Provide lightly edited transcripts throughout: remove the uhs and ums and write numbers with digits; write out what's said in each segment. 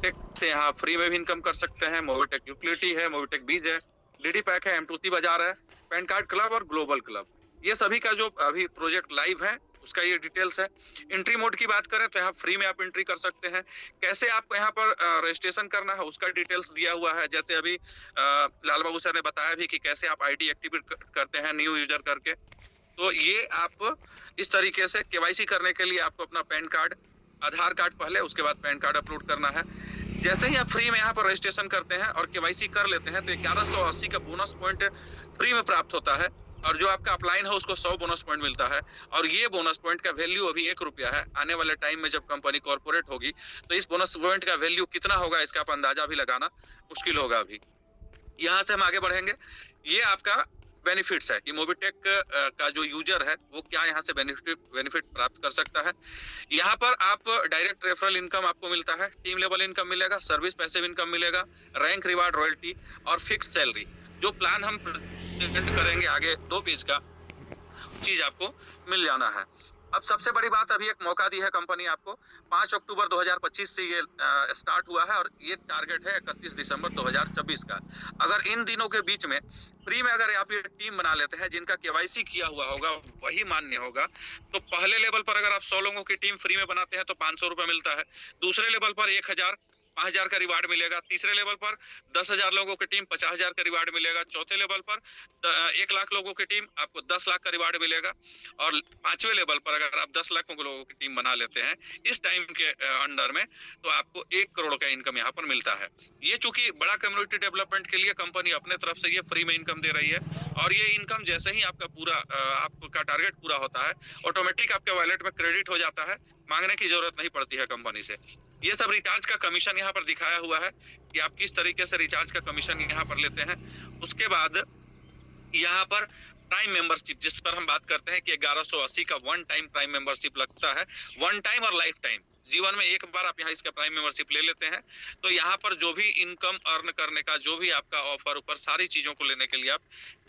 Mobitech से यहाँ free में भी इनकम कर सकते हैं। मोबिटेक यूटिलिटी है, मोबिटेक बीज है, डीडी पैक है, M2C बाजार है, पैन कार्ड क्लब और ग्लोबल क्लब, ये सभी का जो अभी प्रोजेक्ट लाइव है उसका ये डिटेल्स है। एंट्री मोड की बात करें तो यहाँ फ्री में आप एंट्री कर सकते हैं। कैसे आपको यहाँ पर रजिस्ट्रेशन करना है उसका डिटेल्स दिया हुआ है। जैसे अभी लाल बाबू सर ने बताया भी कि कैसे आप आईडी एक्टिवेट करते हैं न्यू यूजर करके। तो ये आप इस तरीके से केवाईसी करने के लिए आपको अपना पैन कार्ड, आधार कार्ड पहले, उसके बाद पैन कार्ड अपलोड करना है। जैसे ही आप फ्री में यहाँ पर रजिस्ट्रेशन करते हैं और केवाईसी कर लेते हैं तो 1180 का बोनस पॉइंट फ्री में प्राप्त होता है और जो आपका अपलाइन है उसको 100 बोनस पॉइंट मिलता है। और ये बोनस पॉइंट का वैल्यू अभी 1 रुपया है। आने वाले टाइम में जब कंपनी कॉर्पोरेट होगी तो इस बोनस पॉइंट का वैल्यू कितना होगा इसका आप अंदाजा भी लगाना मुश्किल होगा। अभी यहाँ से हम आगे बढ़ेंगे। ये आपका बेनिफिट्स है कि मोबिटेक का जो यूजर है वो क्या यहाँ से बेनिफिट प्राप्त कर सकता है। यहाँ पर आप डायरेक्ट रेफरल इनकम आपको मिलता है, टीम लेवल इनकम मिलेगा, सर्विस पैसिव इनकम मिलेगा, रैंक रिवार्ड रॉयल्टी और फिक्स सैलरी। जो प्लान हम प्रेजेंट करेंगे आगे 2 पेज का चीज आपको मिल जाना है। अब सबसे बड़ी बात, अभी एक मौका दी है कंपनी आपको, 5 अक्टूबर 2025 से ये स्टार्ट हुआ है और ये टारगेट है 31 दिसंबर 2026 का। अगर इन दिनों के बीच में फ्री में अगर आप ये टीम बना लेते हैं जिनका केवाईसी किया हुआ होगा वही मान्य होगा, तो पहले लेवल पर अगर आप 100 लोगों की टीम फ्री में बनाते हैं तो 500 रुपए मिलता है। दूसरे लेवल पर 1000 5,000 का रिवार्ड मिलेगा। तीसरे लेवल पर 10,000 लोगों की टीम 50,000 का रिवार्ड मिलेगा। चौथे लेवल पर 1 लाख लोगों की टीम आपको 10 लाख का रिवार्ड मिलेगा। और 5वें लेवल पर अगर आप 10 लाख लोगों की टीम बना लेते हैं इस टाइम के अंडर में तो आपको 1 करोड़ का इनकम यहाँ पर मिलता है। ये चूंकि बड़ा कम्युनिटी डेवलपमेंट के लिए कंपनी अपने तरफ से ये फ्री में इनकम दे रही है और ये इनकम जैसे ही आपका पूरा आपका टारगेट पूरा होता है ऑटोमेटिक आपके वॉलेट में क्रेडिट हो जाता है, मांगने की जरूरत नहीं पड़ती है कंपनी से। ये सब रिचार्ज का कमीशन यहाँ पर दिखाया हुआ है कि आप किस तरीके से रिचार्ज का कमीशन यहाँ पर लेते हैं। उसके बाद यहाँ पर प्राइम मेंबरशिप जिस पर हम बात करते हैं कि 1180 का वन टाइम प्राइम मेंबरशिप लगता है, वन टाइम और लाइफ टाइम, जीवन में एक बार आप यहाँ इसका प्राइम मेंबरशिप ले लेते हैं तो यहाँ पर जो भी इनकम अर्न करने का जो भी आपका ऑफर ऊपर सारी चीजों को लेने के लिए आप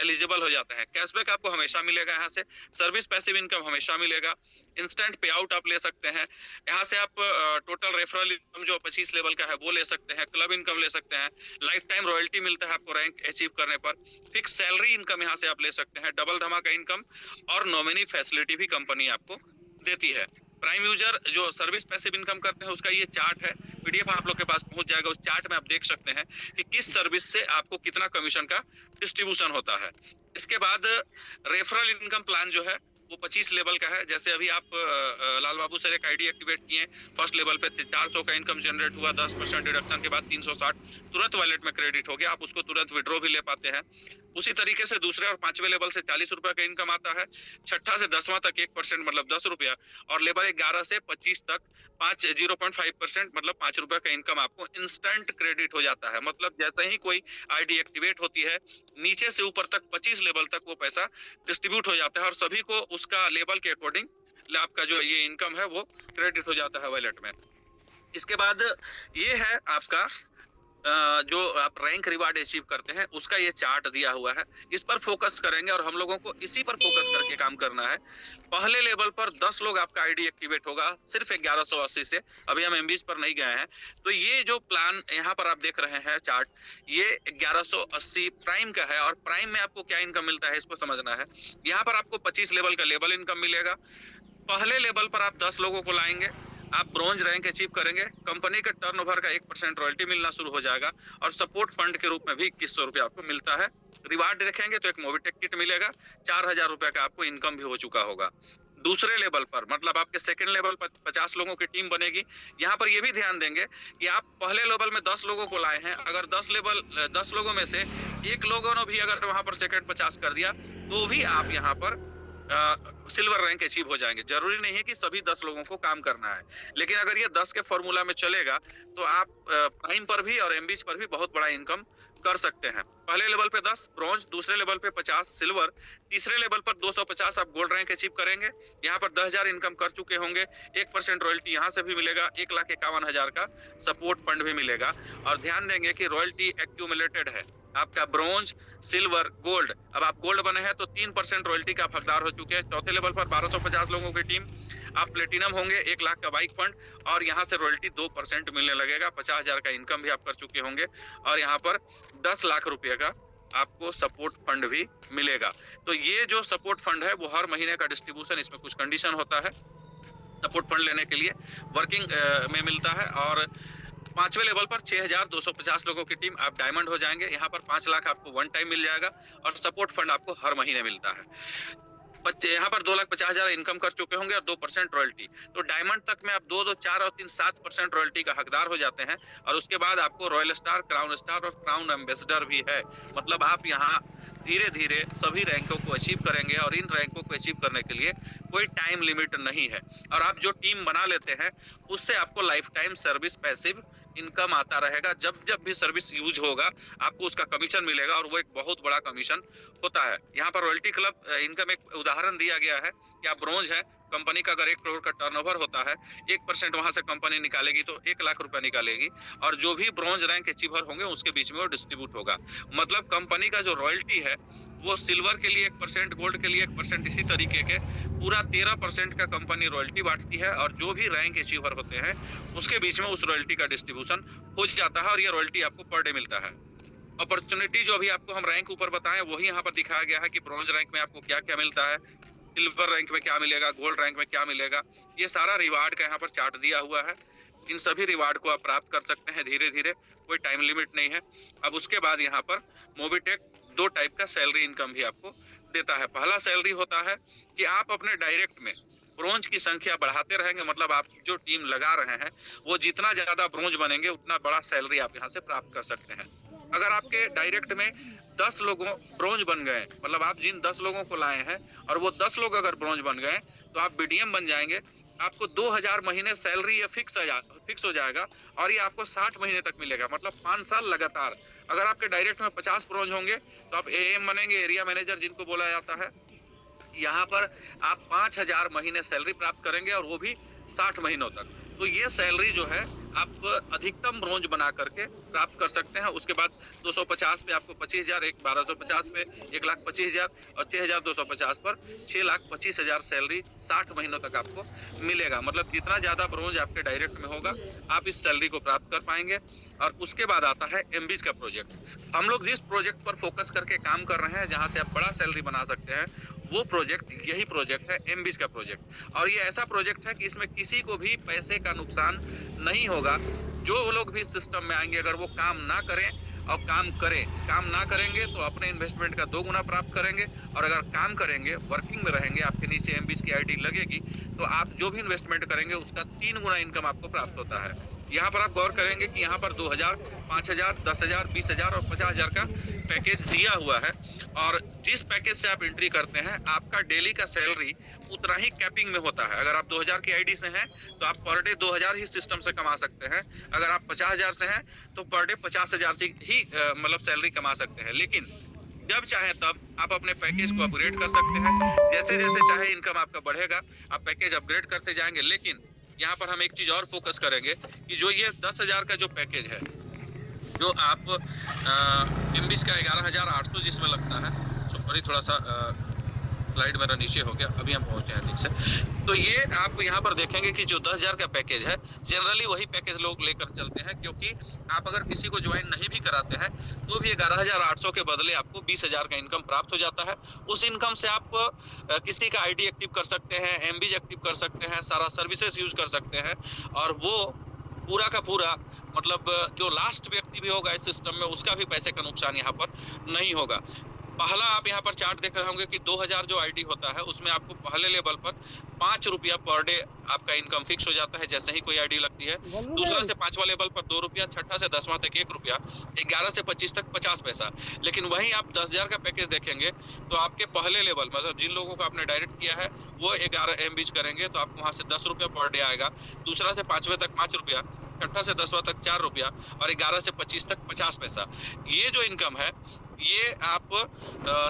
एलिजिबल हो जाते हैं। कैशबैक आपको हमेशा मिलेगा यहाँ से, सर्विस पैसिव इनकम हमेशा मिलेगा, इंस्टेंट पे आउट आप ले सकते हैं। यहाँ से आप टोटल रेफरल इनकम जो 25 लेवल का है वो ले सकते हैं, क्लब इनकम ले सकते हैं, लाइफ टाइम रॉयल्टी मिलता है आपको रैंक अचीव करने पर, फिक्स सैलरी इनकम यहाँ से आप ले सकते हैं, डबल धमाका इनकम और नॉमिनी फैसिलिटी भी कंपनी आपको देती है। प्राइम यूजर जो सर्विस पैसिव इनकम करते हैं उसका ये चार्ट है, पीडीएफ आप लोग के पास पहुंच जाएगा। उस चार्ट में आप देख सकते हैं कि किस सर्विस से आपको कितना कमीशन का डिस्ट्रीब्यूशन होता है। इसके बाद रेफरल इनकम प्लान जो है वो 25 लेवल का है। जैसे अभी आप लाल बाबू सर एक आईडी एक्टिवेट किए, फर्स्ट लेवल पे 400 का इनकम जनरेट हुआ, 10% डिडक्शन के बाद 360 तुरंत वॉलेट में क्रेडिट हो गया, आप उसको तुरंत विड्रॉ भी ले पाते हैं। उसी तरीके से दूसरे और 5वें लेवल से 40 रुपए का इनकम आता है, छठा से 10वां तक 1% मतलब 10 रुपया, और लेवल 11 से 25 तक 0.5% मतलब 5 रुपए का इनकम आपको इंस्टेंट क्रेडिट हो जाता है। मतलब जैसे ही कोई आईडी एक्टिवेट होती है नीचे से ऊपर तक 25 लेवल तक वो पैसा डिस्ट्रीब्यूट हो जाता है और सभी को उसका लेवल के अकॉर्डिंग आपका जो ये इनकम है वो क्रेडिट हो जाता है वॉलेट में। इसके बाद ये है आपका जो आप रैंक रिवार्ड अचीव करते हैं उसका ये चार्ट दिया हुआ है, इस पर फोकस करेंगे और हम लोगों को इसी पर फोकस करके काम करना है। पहले लेवल पर 10 लोग आपका आईडी एक्टिवेट होगा सिर्फ 1180 से, अभी हम एमबीज पर नहीं गए हैं। तो ये जो प्लान यहाँ पर आप देख रहे हैं चार्ट, ये 1180 प्राइम का है और प्राइम में आपको क्या इनकम मिलता है इसको समझना है। यहाँ पर आपको 25 लेवल का लेवल इनकम मिलेगा। पहले लेवल पर आप 10 लोगों को लाएंगे, आप ब्रॉन्ज रैंक अचीव करेंगे, कंपनी के टर्नओवर का 1% रॉयल्टी मिलना शुरू हो जाएगा और सपोर्ट फंड के रूप में भी 2100 रुपया आपको मिलता है। रिवार्ड रखेंगे तो एक मोबिटेक किट मिलेगा, 4000 रुपया का आपको इनकम भी हो चुका होगा। दूसरे लेवल पर मतलब आपके सेकंड लेवल पर 50 लोगों की टीम बनेगी। यहाँ पर ये भी ध्यान देंगे कि आप पहले लेवल में 10 लोगों को लाए हैं, अगर 10 लोगों में से एक लोगों ने भी अगर वहां पर सेकंड 50 कर दिया तो भी आप यहाँ पर सिल्वर रैंक अचीव हो जाएंगे। जरूरी नहीं है कि सभी 10 लोगों को काम करना है, लेकिन अगर ये 10 के फॉर्मूला में चलेगा तो आप प्राइम पर भी और एमबीज पर भी बहुत बड़ा इनकम कर सकते हैं। पहले लेवल पे 10 ब्रॉन्ज, दूसरे लेवल पे 50 सिल्वर, तीसरे लेवल पर 250 आप गोल्ड रैंक अचीव करेंगे। यहाँ पर 10,000 इनकम कर चुके होंगे, 1% रॉयल्टी यहाँ से भी मिलेगा, 1,51,000 का सपोर्ट फंड भी मिलेगा। और ध्यान देंगे कि रॉयल्टी एक्यूमुलेटेड है, आपका ब्रॉन्ज, सिल्वर, गोल्ड। अब आप गोल्ड बने हैं तो 3% रॉयल्टी का आप हकदार हो चुके हैं। चौथे लेवल पर 1250 लोगों की टीम, आप प्लेटिनम होंगे 1 लाख का बाइक फंड, और यहाँ से रॉयल्टी 2% मिलने लगेगा। 50,000 का इनकम भी आप कर चुके होंगे, और यहाँ पर 10 लाख रुपए का आपको सपोर्ट फंड भी मिलेगा। तो ये जो सपोर्ट फंड है वो हर महीने का डिस्ट्रीब्यूशन, इसमें कुछ कंडीशन होता है सपोर्ट फंड लेने के लिए, वर्किंग में मिलता है। और 5वें लेवल पर 6,250 लोगों की टीम, आप डायमंड हो जाएंगे। यहाँ पर 5 लाख आपको वन टाइम मिल जाएगा, और सपोर्ट फंड आपको हर महीने मिलता है। यहाँ पर 2,50,000 इनकम कर चुके होंगे और 2% रॉयल्टी। तो डायमंड तक में आप 2, 4 और 3, 7% रॉयल्टी का हकदार हो जाते हैं। और उसके बाद आपको रॉयल स्टार, क्राउन स्टार और क्राउन एम्बेसडर भी है। मतलब आप यहाँ धीरे धीरे सभी रैंकों को अचीव करेंगे, और इन रैंकों को अचीव करने के लिए कोई टाइम लिमिट नहीं है। और आप जो टीम बना लेते हैं उससे आपको life time service passive income आता रहेगा। जब जब भी सर्विस यूज होगा आपको उसका कमीशन मिलेगा, और वो एक बहुत बड़ा कमीशन होता है। यहाँ पर रॉयल्टी क्लब इनकम एक उदाहरण दिया गया है कि आप ब्रोंज है, कंपनी का अगर 1 करोड़ का टर्नओवर होता है, 1% वहां से कंपनी निकालेगी तो 1 लाख रुपया निकालेगी, और जो भी ब्रोंज रैंक अचीवर होंगे उसके बीच में वो डिस्ट्रीब्यूट होगा। मतलब कंपनी का जो रॉयल्टी है वो सिल्वर के लिए 1%, गोल्ड के लिए 1%, इसी तरीके के पूरा 13% का कंपनी रॉयल्टी बांटती है, और जो भी रैंक अचीवर होते हैं उसके बीच में उस रॉयल्टी का डिस्ट्रीब्यूशन हो जाता है, और ये रॉयल्टी आपको पर डे मिलता है। अपॉर्चुनिटी जो अभी आपको हम रैंक ऊपर बताएं वही यहाँ पर दिखाया गया है कि ब्रॉन्ज रैंक में आपको क्या क्या मिलता है, सिल्वर रैंक में क्या मिलेगा, गोल्ड रैंक में क्या मिलेगा। ये सारा रिवार्ड का यहाँ पर चार्ट दिया हुआ है। इन सभी रिवार्ड को आप प्राप्त कर सकते हैं धीरे धीरे, कोई टाइम लिमिट नहीं है। अब उसके बाद यहाँ पर मोबिटेक 2 टाइप का सैलरी इनकम भी आपको देता है। पहला सैलरी होता है कि आप अपने डायरेक्ट में ब्रोंज की संख्या बढ़ाते रहेंगे, मतलब आप जो टीम लगा रहे हैं वो जितना ज्यादा ब्रोंज बनेंगे उतना बड़ा सैलरी आप यहाँ से प्राप्त कर सकते हैं। अगर आपके डायरेक्ट में 10 लोगों ब्रोंज बन गए, मतलब आप जिन 10 लोगों को लाए हैं और वो 10 लोग अगर ब्रोंज बन गए तो आप बीडीएम बन जाएंगे। आपको 2,000 महीने सैलरी या फिक्स हो जाएगा, और ये आपको 60 महीने तक मिलेगा, मतलब 5 साल लगातार। अगर आपके डायरेक्ट में 50 ब्रोंज होंगे तो आप एएम बनेंगे, एरिया मैनेजर जिनको बोला जाता है। यहाँ पर आप 5,000 महीने सैलरी प्राप्त करेंगे, और वो भी 60 महीनों तक। तो ये सैलरी जो है आप अधिकतम ब्रोंज बना करके प्राप्त कर सकते हैं। उसके बाद 250 पे आपको 25,000, 1250 पे 1,25,000 और 6,250 पर 6,25,000 सैलरी 60 महीनों तक आपको मिलेगा। मतलब जितना ज्यादा ब्रोंज आपके डायरेक्ट में होगा आप इस सैलरी को प्राप्त कर पाएंगे। और उसके बाद आता है एमबीज का प्रोजेक्ट। हम लोग जिस प्रोजेक्ट पर फोकस करके काम कर रहे हैं, जहां से आप बड़ा सैलरी बना सकते हैं, वो प्रोजेक्ट यही प्रोजेक्ट है, एमबीज का प्रोजेक्ट। और ये ऐसा प्रोजेक्ट है कि इसमें किसी को भी पैसे का नुकसान नहीं होगा। जो लोग भी सिस्टम में आएंगे अगर वो काम ना करें और काम ना करेंगे तो अपने इन्वेस्टमेंट का 2 गुना प्राप्त करेंगे, और अगर काम करेंगे, वर्किंग में रहेंगे, आपके नीचे एमबीज की आईडी लगेगी, तो आप जो भी इन्वेस्टमेंट करेंगे उसका 3 गुना इनकम आपको प्राप्त होता है। यहाँ पर आप गौर करेंगे कि यहाँ पर 2,000, 5,000, 10,000, 20,000 और 50,000 का पैकेज दिया हुआ है। और जिस पैकेज से आप एंट्री करते हैं आपका डेली का सैलरी उतना ही कैपिंग में होता है। अगर आप 2,000 की आईडी से हैं तो आप पर डे 2,000 ही सिस्टम से कमा सकते हैं। अगर आप 50,000 से हैं तो पर डे 50,000 से ही मतलब सैलरी कमा सकते हैं। लेकिन जब चाहे तब आप अपने पैकेज को अपग्रेड कर सकते हैं। जैसे जैसे चाहे इनकम आपका बढ़ेगा आप पैकेज अपग्रेड करते जाएंगे। लेकिन यहाँ पर हम एक चीज और फोकस करेंगे कि जो ये 10,000 का जो पैकेज है, जो आप एमबीज का 11,800 जिसमें लगता है, सॉरी थोड़ा सा स्लाइड मेरा नीचे हो गया, अभी हम पहुंचे हैं ठीक से। तो ये आप यहाँ पर देखेंगे कि जो 10,000 का पैकेज है जनरली वही पैकेज लोग लेकर चलते हैं, क्योंकि आप अगर किसी को ज्वाइन नहीं भी कराते हैं तो भी 11,800 के बदले आपको 20,000 का इनकम प्राप्त हो जाता है। उस इनकम से आप किसी का आईडी एक्टिव कर सकते हैं, एमबीज एक्टिव कर सकते हैं, सारा सर्विसेज यूज कर सकते हैं, और वो पूरा का पूरा मतलब जो लास्ट व्यक्ति भी होगा इस सिस्टम में उसका भी पैसे का नुकसान यहाँ पर नहीं होगा। पहला आप यहाँ पर चार्ट देख रहे होंगे कि 2,000 जो आईडी होता है उसमें आपको पहले लेवल पर 5 रुपया पर डे आपका इनकम फिक्स हो जाता है जैसे ही कोई आईडी लगती है। दूसरा से 5वां लेवल पर 2 रुपया, छठा से 10वां तक 1 रुपया, 11 से 25 तक 50 पैसा। लेकिन वहीं आप 10,000 का पैकेज देखेंगे तो आपके पहले लेवल मतलब जिन लोगों को आपने डायरेक्ट किया है वो 11 एमबीज करेंगे तो आपको वहाँ से 10 रुपया पर डे आएगा। दूसरा से 5वें तक 5 रुपया, छठा से 10वां तक 4 रुपया और 11 से 25 तक 50 पैसा। ये जो इनकम है ये आप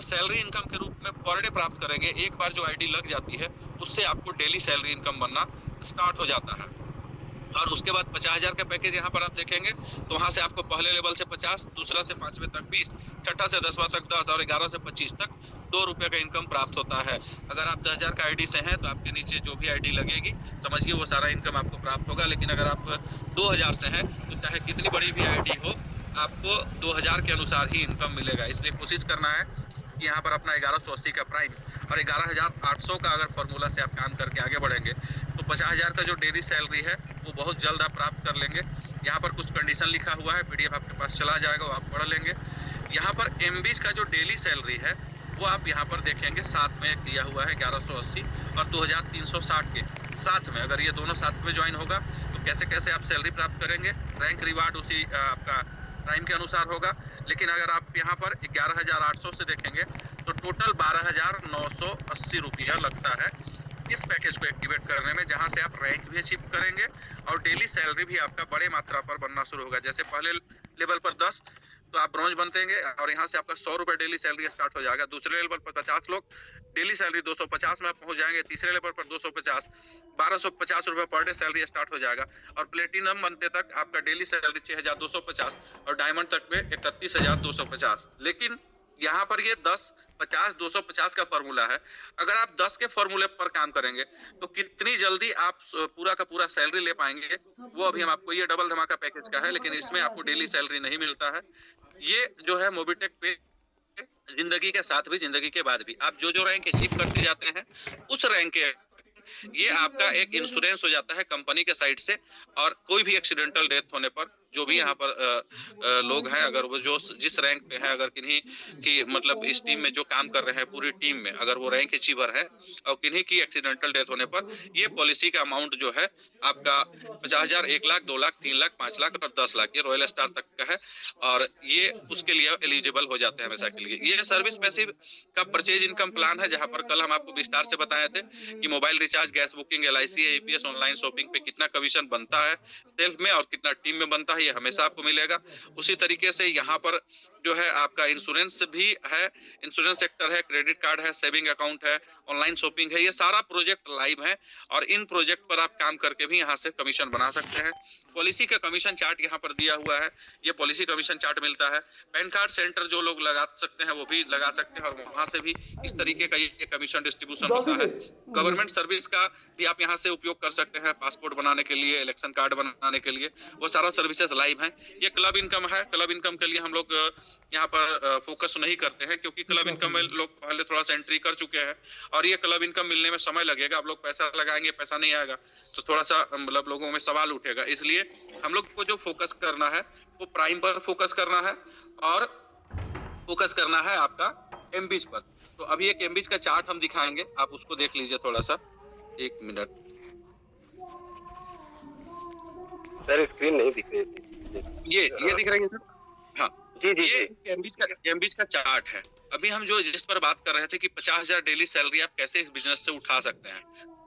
सैलरी इनकम के रूप में पर डे प्राप्त करेंगे। एक बार जो आईडी लग जाती है उससे आपको डेली सैलरी इनकम बनना स्टार्ट हो जाता है। और उसके बाद 50,000 का पैकेज यहाँ पर आप देखेंगे तो वहां से आपको पहले लेवल से 50, दूसरा से 5वें तक 20, छठा से 10वां तक 10 और 11 से 25 तक 2 रुपए का इनकम प्राप्त होता है। अगर आप 10,000 का आईडी से हैं तो आपके नीचे जो भी आईडी लगेगी समझिए वो सारा इनकम आपको प्राप्त होगा। लेकिन अगर आप 2,000 से हैं तो चाहे कितनी बड़ी भी आईडी हो आपको 2,000 के अनुसार ही इनकम मिलेगा। इसलिए कोशिश करना है कि यहाँ पर अपना 1180 का प्राइम और 11,800 का अगर फॉर्मूला से आप काम करके आगे बढ़ेंगे तो 50,000 का जो डेली सैलरी है वो बहुत जल्द आप प्राप्त कर लेंगे। यहाँ पर कुछ कंडीशन लिखा हुआ है, पीडीएफ आपके पास चला जाएगा, वो आप पढ़ लेंगे। यहाँ पर एमबीज का जो डेली सैलरी है वो आप यहाँ पर देखेंगे साथ में दिया हुआ है 1180 और 2,360 के साथ में। अगर ये दोनों साथ में ज्वाइन होगा तो कैसे कैसे आप सैलरी प्राप्त करेंगे, रैंक रिवार्ड उसी आपका प्राइम के अनुसार होगा। लेकिन अगर आप यहाँ पर 11,800 से देखेंगे तो टोटल 12,980 रुपया लगता है इस पैकेज को एक्टिवेट करने में, जहां से आप रैंक भी अचीव करेंगे और डेली सैलरी भी आपका बड़े मात्रा पर बनना शुरू होगा। जैसे पहले लेवल पर 10 तो आप ब्रॉन्ज बनतेंगे और यहाँ से आपका 100 रुपए डेली सैलरी स्टार्ट हो जाएगा। दूसरे लेवल पर 50 लोग डेली सैलरी 250 में आप पहुंच जाएंगे। तीसरे लेवल पर 250, 1,250 रुपए पर डे सैलरी स्टार्ट हो जाएगा। और प्लेटिनम बनते तक आपका डेली सैलरी 6,250 और डायमंड तक में 31,250। लेकिन यहाँ पर ये 10, 50, 250 का फॉर्मूला है। अगर आप 10 के फॉर्मूले पर काम करेंगे तो कितनी जल्दी आप पूरा का पूरा सैलरी ले पाएंगे वो अभी हम आपको, ये डबल धमाका पैकेज का है लेकिन इसमें आपको डेली सैलरी नहीं मिलता है। ये जो है मोबिटेक पे जिंदगी के साथ भी जिंदगी के बाद भी आप जो जो रैंक अचीव करते जाते हैं उस रैंक के ये आपका एक इंश्योरेंस हो जाता है कंपनी के साइड से। और कोई भी एक्सीडेंटल डेथ होने पर जो भी यहाँ पर लोग हैं, अगर वो जो जिस रैंक पे है, अगर किन्हीं की मतलब इस टीम में जो काम कर रहे हैं पूरी टीम में अगर वो रैंक अचीवर है और किन्हीं की एक्सीडेंटल डेथ होने पर ये पॉलिसी का अमाउंट जो है आपका 50,000, 1 लाख, 2 लाख, 3 लाख, 5 लाख और 10 लाख, ये रॉयल स्टार तक का है और ये उसके लिए एलिजिबल हो जाते हैं हमेशा के लिए। ये सर्विस पैसिव का परचेज इनकम प्लान है, जहां पर कल हम आपको विस्तार से बताए थे कि mobile recharge, gas booking, LIC, APS, online shopping पे कितना कमीशन बनता है सेल्फ में और कितना टीम में बनता है, ये हमेशा आपको मिलेगा। उसी तरीके से यहाँ पर जो है आपका इंश्योरेंस भी है, इंश्योरेंस सेक्टर है, क्रेडिट कार्ड है, सेविंग अकाउंट है, ऑनलाइन शॉपिंग है, ये सारा प्रोजेक्ट लाइव है और इन प्रोजेक्ट पर आप काम करके भी यहाँ से कमीशन बना सकते हैं। पॉलिसी का कमीशन चार्ट यहाँ पर दिया हुआ है, ये पॉलिसी कमीशन चार्ट मिलता है। पैन कार्ड सेंटर जो लोग लगा सकते हैं वो भी लगा सकते हैं और वहां से भी इस तरीके का ये कमीशन डिस्ट्रीब्यूशन होता है। गवर्नमेंट सर्विस का भी आप यहाँ से उपयोग कर सकते हैं, पासपोर्ट बनाने के लिए, इलेक्शन कार्ड बनाने के लिए, वो सारा सर्विसेज लाइव है। ये क्लब इनकम है, क्लब इनकम के लिए हम लोग यहाँ पर फोकस नहीं करते हैं क्योंकि क्लब इनकम में लोग पहले थोड़ा सा एंट्री कर चुके हैं और ये क्लब इनकम मिलने में समय लगेगा। आप लोग पैसा लगाएंगे, पैसा नहीं आएगा तो थोड़ा सा मतलब लोगों में सवाल उठेगा। इसलिए हम लोग को जो फोकस करना है वो प्राइम पर फोकस करना है और फोकस करना है आपका एमबीज पर। तो अभी एक एमबीज का चार्ट हम दिखाएंगे, आप उसको देख लीजिए थोड़ा सा, 1 मिनट। सर स्क्रीन नहीं दिख रही थी। ये दिख रही है सर? हाँ जी जी, ये एमबीज का चार्ट है। अभी हम जो जिस पर बात कर रहे थे कि 50,000 डेली सैलरी आप कैसे इस बिजनेस से उठा सकते हैं,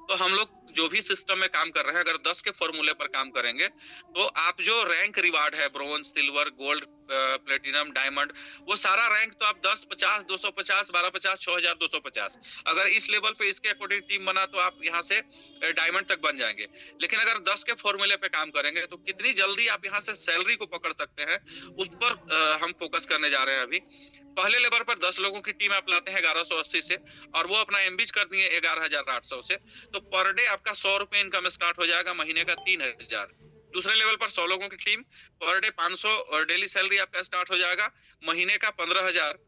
तो हम लोग जो भी सिस्टम में काम कर रहे हैं अगर 10 के फॉर्मूले पर काम करेंगे तो आप जो रैंक रिवार्ड है, bronze, silver, gold, platinum, diamond, वो सारा रैंक तो आप 10, 50, 250, 1250, 6,250 अगर इस लेवल पे इसके अकॉर्डिंग टीम बना तो आप यहाँ से डायमंड तक बन जाएंगे। लेकिन अगर 10 के फॉर्मूले पे काम करेंगे तो कितनी जल्दी आप यहाँ से सैलरी को पकड़ सकते हैं उस पर हम फोकस करने जा रहे हैं। अभी पहले लेवल पर 10 लोगों की टीम आप लाते हैं 1180 से और वो अपना एमबीज कर दिए 11,800 से, तो पर डे आपका 100 रुपए इनकम स्टार्ट हो जाएगा, महीने का 3,000। दूसरे लेवल पर 100 लोगों की टीम, पर डे 500 और डेली सैलरी आपका स्टार्ट हो जाएगा, महीने का 15,000।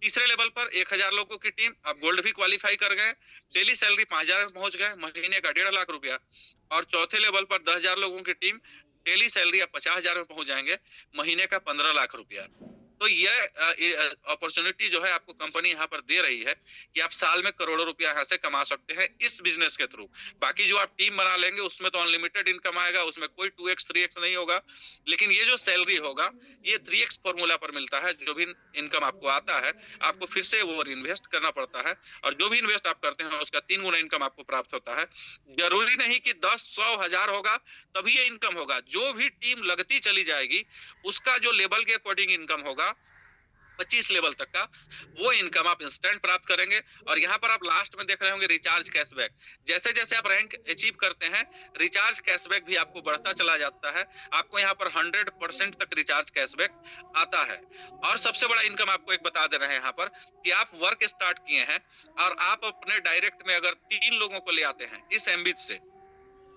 तीसरे लेवल पर 1,000 लोगों की टीम, आप गोल्ड भी क्वालिफाई कर गए, डेली सैलरी 5,000 में पहुंच गए, महीने का 1.5 लाख रुपया। और चौथे लेवल पर 10,000 लोगों की टीम, डेली सैलरी आप 50,000 में पहुंच जाएंगे, महीने का 15 लाख रुपया। तो ये अपॉर्चुनिटी जो है आपको कंपनी यहाँ पर दे रही है कि आप साल में करोड़ों रुपया यहाँ से कमा सकते हैं इस बिजनेस के थ्रू। बाकी जो आप टीम बना लेंगे उसमें तो अनलिमिटेड इनकम आएगा, उसमें कोई 2x 3x नहीं होगा। लेकिन ये जो सैलरी होगा ये 3x फॉर्मूला पर मिलता है। जो भी इनकम आपको आता है आपको फिर से वो इन्वेस्ट करना पड़ता है और जो भी इन्वेस्ट आप करते हैं उसका 3 गुना इनकम आपको प्राप्त होता है। जरूरी नहीं कि 10, 100, 1000 होगा तभी ये इनकम होगा। जो भी टीम लगती चली जाएगी उसका जो लेवल के अकॉर्डिंग इनकम होगा 25 लेवल तक का, वो इनकम आप इंस्टेंट प्राप्त करेंगे। और यहाँ पर आप लास्ट में देख रहे होंगे रिचार्ज कैशबैक। जैसे जैसे आप रैंक अचीव करते हैं, रिचार्ज कैशबैक भी आपको बढ़ता चला जाता है। आपको यहाँ पर 100% तक रिचार्ज कैशबैक आता है। और सबसे बड़ा इनकम आपको एक बता दे रहे हैं यहाँ पर कि आप वर्क स्टार्ट किए हैं और आप अपने डायरेक्ट में अगर 3 लोगों को ले आते हैं इस एमबीज से,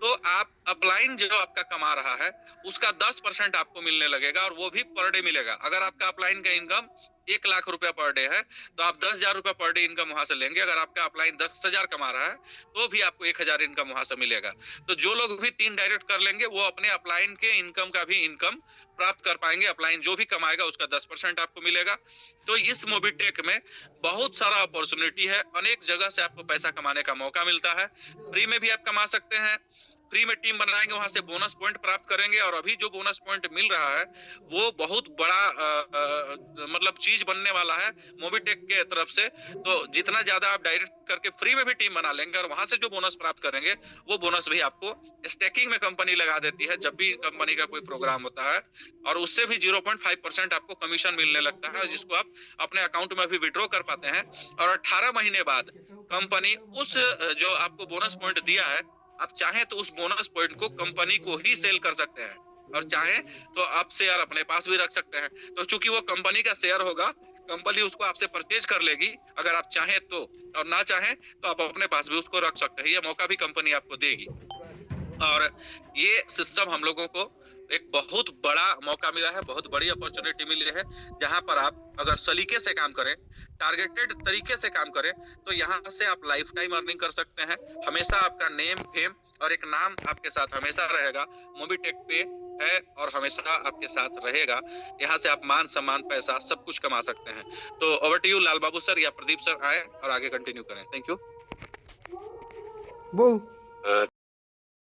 तो आप अपलाइन जो आपका कमा रहा है उसका 10% आपको मिलने लगेगा, और वो भी पर डे मिलेगा। अगर आपका अपलाइन का इनकम 1 लाख रुपया पर डे है तो आप 10,000 रुपया पर डे इनकम वहां से लेंगे। अगर आपका अपलाइन 10,000 कमा रहा है तो भी आपको 1,000 इनकम वहां से मिलेगा। तो जो लोग भी 3 डायरेक्ट कर लेंगे वो अपने अपलाइन के इनकम का भी इनकम प्राप्त कर पाएंगे। अपलाइन जो भी कमाएगा उसका 10% आपको मिलेगा। तो इस मोबिटेक में बहुत सारा अपॉर्चुनिटी है, अनेक जगह से आपको पैसा कमाने का मौका मिलता है। फ्री में भी आप कमा सकते हैं, फ्री में टीम बनाएंगे, वहां से बोनस पॉइंट प्राप्त करेंगे। और अभी जो बोनस पॉइंट मिल रहा है वो बहुत बड़ा मतलब चीज बनने वाला है मोबिटेक के तरफ से। तो जितना ज्यादा आप डायरेक्ट करके फ्री में भी टीम बना लेंगे और वहां से जो बोनस प्राप्त करेंगे वो बोनस भी आपको स्टेकिंग में कंपनी लगा देती है जब भी कंपनी का कोई प्रोग्राम होता है, और उससे भी 0.5% आपको कमीशन मिलने लगता है, जिसको आप अपने अकाउंट में भी विड्रॉ कर पाते हैं। और 18 महीने बाद कंपनी उस जो आपको बोनस पॉइंट दिया है, आप चाहें तो उस बोनस पॉइंट को कंपनी को ही सेल कर सकते हैं, और चाहें तो आप शेयर अपने पास भी रख सकते हैं। तो चूंकि वो कंपनी का शेयर होगा, कंपनी उसको आपसे परचेज कर लेगी अगर आप चाहें तो, और ना चाहें तो आप अपने पास भी उसको रख सकते हैं। ये मौका भी कंपनी आपको देगी। और ये सिस्टम हम लोगों को एक बहुत बड़ा मौका मिला है, बहुत बड़ी अपॉर्चुनिटी मिली है, जहां पर आप अगर सलीके से काम करें, टारगेटेड तरीके से काम करें, तो यहाँ से आप लाइफ टाइम अर्निंग कर सकते हैं। हमेशा आपका नेम, फेम और एक नाम आपके साथ हमेशा रहेगा। मोबिटेक पे है और हमेशा आपके साथ रहेगा। यहाँ से आप मान सम्मान, पैसा सब कुछ कमा सकते हैं। तो over to you Lal Babu sir या प्रदीप सर, आए और आगे कंटिन्यू करें। Thank you. वो